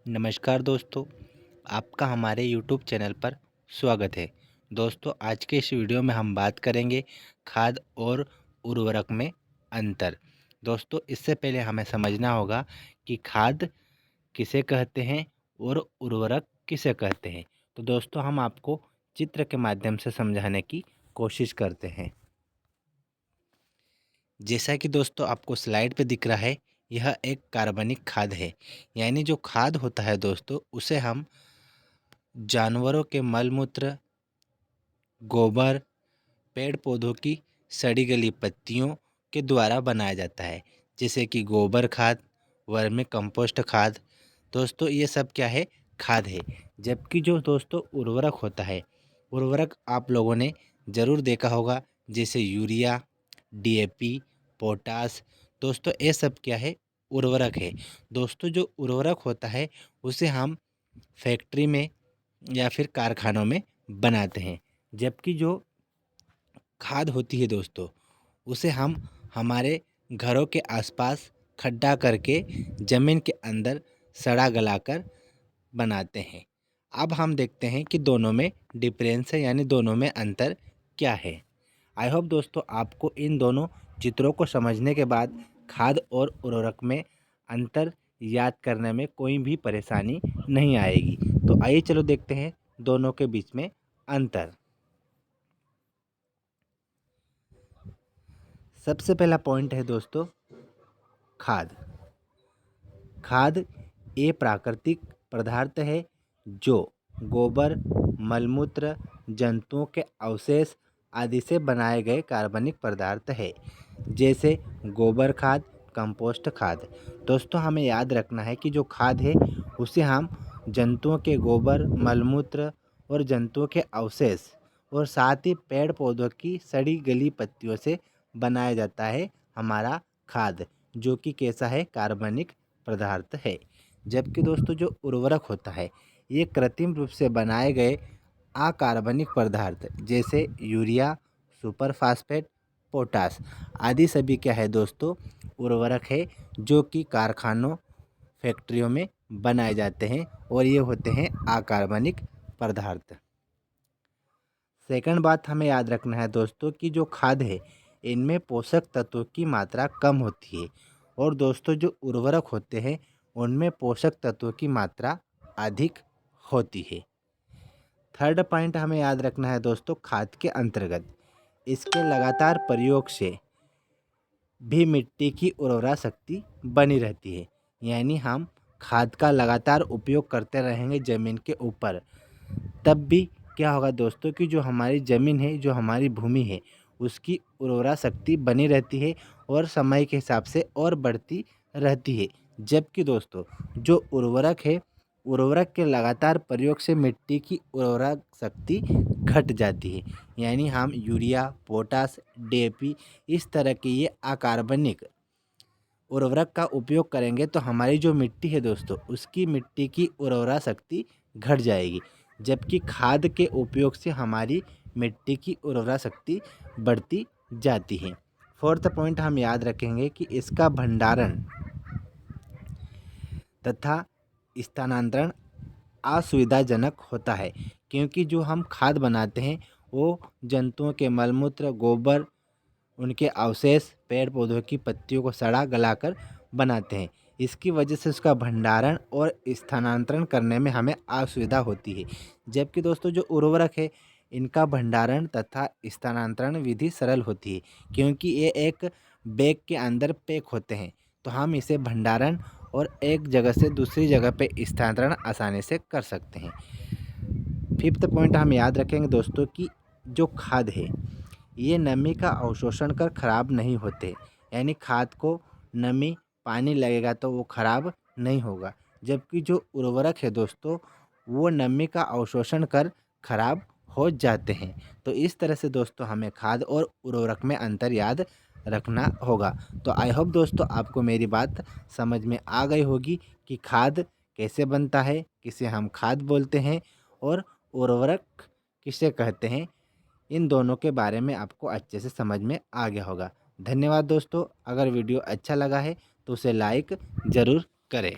नमस्कार दोस्तों, आपका हमारे YouTube चैनल पर स्वागत है। दोस्तों, आज के इस वीडियो में हम बात करेंगे खाद और उर्वरक में अंतर। दोस्तों, इससे पहले हमें समझना होगा कि खाद किसे कहते हैं और उर्वरक किसे कहते हैं। तो दोस्तों, हम आपको चित्र के माध्यम से समझाने की कोशिश करते हैं। जैसा कि दोस्तों आपको स्लाइड पे दिख रहा है, यह एक कार्बनिक खाद है। यानी जो खाद होता है दोस्तों, उसे हम जानवरों के मलमूत्र, गोबर, पेड़ पौधों की सड़ी गली पत्तियों के द्वारा बनाया जाता है। जैसे कि गोबर खाद, वर्मी कंपोस्ट खाद। दोस्तों, ये सब क्या है? खाद है। जबकि जो दोस्तों उर्वरक होता है, उर्वरक आप लोगों ने ज़रूर देखा होगा, जैसे यूरिया, डीएपी, पोटास। दोस्तों, ये सब क्या है? उर्वरक है। दोस्तों, जो उर्वरक होता है उसे हम फैक्ट्री में या फिर कारखानों में बनाते हैं। जबकि जो खाद होती है दोस्तों, उसे हम हमारे घरों के आसपास खड्डा करके ज़मीन के अंदर सड़ा गलाकर बनाते हैं। अब हम देखते हैं कि दोनों में डिफरेंस है, यानी दोनों में अंतर क्या है। आई होप दोस्तों आपको इन दोनों चित्रों को समझने के बाद खाद और उर्वरक में अंतर याद करने में कोई भी परेशानी नहीं आएगी। तो आइए चलो देखते हैं दोनों के बीच में अंतर। सबसे पहला पॉइंट है दोस्तों खाद। खाद ये प्राकृतिक पदार्थ है जो गोबर, मलमूत्र, जंतुओं के अवशेष आदि से बनाए गए कार्बनिक पदार्थ है। जैसे गोबर खाद, कंपोस्ट खाद। दोस्तों, हमें याद रखना है कि जो खाद है उसे हम जंतुओं के गोबर, मलमूत्र और जंतुओं के अवशेष और साथ ही पेड़ पौधों की सड़ी गली पत्तियों से बनाया जाता है हमारा खाद, जो कि कैसा है? कार्बनिक पदार्थ है। जबकि दोस्तों जो उर्वरक होता है, ये कृत्रिम रूप से बनाए गए अकार्बनिक पदार्थ जैसे यूरिया, सुपर फास्फेट, पोटास आदि सभी क्या है दोस्तों? उर्वरक है, जो कि कारखानों, फैक्ट्रियों में बनाए जाते हैं और ये होते हैं अकार्बनिक पदार्थ। सेकंड बात हमें याद रखना है दोस्तों कि जो खाद है, इनमें पोषक तत्वों की मात्रा कम होती है और दोस्तों जो उर्वरक होते हैं उनमें पोषक तत्वों की मात्रा अधिक होती है। थर्ड पॉइंट हमें याद रखना है दोस्तों खाद के अंतर्गत इसके लगातार प्रयोग से भी मिट्टी की उर्वरा शक्ति बनी रहती है। यानी हम खाद का लगातार उपयोग करते रहेंगे ज़मीन के ऊपर, तब भी क्या होगा दोस्तों कि जो हमारी ज़मीन है, जो हमारी भूमि है, उसकी उर्वरा शक्ति बनी रहती है और समय के हिसाब से और बढ़ती रहती है। जबकि दोस्तों जो उर्वरक है, उर्वरक के लगातार प्रयोग से मिट्टी की उर्वरा शक्ति घट जाती है। यानी हम यूरिया, पोटास, डीएपी इस तरह के ये अकार्बनिक उर्वरक का उपयोग करेंगे तो हमारी जो मिट्टी है दोस्तों, उसकी मिट्टी की उर्वरा शक्ति घट जाएगी। जबकि खाद के उपयोग से हमारी मिट्टी की उर्वरा शक्ति बढ़ती जाती है। फोर्थ पॉइंट हम याद रखेंगे कि इसका भंडारण तथा स्थानांतरण असुविधाजनक होता है, क्योंकि जो हम खाद बनाते हैं वो जंतुओं के मलमूत्र, गोबर, उनके अवशेष, पेड़ पौधों की पत्तियों को सड़ा गलाकर बनाते हैं। इसकी वजह से उसका भंडारण और स्थानांतरण करने में हमें असुविधा होती है। जबकि दोस्तों जो उर्वरक है, इनका भंडारण तथा स्थानांतरण विधि सरल होती है, क्योंकि ये एक बैग के अंदर पैक होते हैं। तो हम इसे भंडारण और एक जगह से दूसरी जगह पे स्थानांतरण आसानी से कर सकते हैं। फिफ्थ पॉइंट हम याद रखेंगे दोस्तों कि जो खाद है, ये नमी का अवशोषण कर खराब नहीं होते। यानी खाद को नमी, पानी लगेगा तो वो खराब नहीं होगा। जबकि जो उर्वरक है दोस्तों, वो नमी का अवशोषण कर खराब हो जाते हैं। तो इस तरह से दोस्तों हमें खाद और उर्वरक में अंतर याद रखना होगा। तो आई होप दोस्तों आपको मेरी बात समझ में आ गई होगी कि खाद कैसे बनता है, किसे हम खाद बोलते हैं और उर्वरक किसे कहते हैं। इन दोनों के बारे में आपको अच्छे से समझ में आ गया होगा। धन्यवाद दोस्तों। अगर वीडियो अच्छा लगा है तो उसे लाइक ज़रूर करें।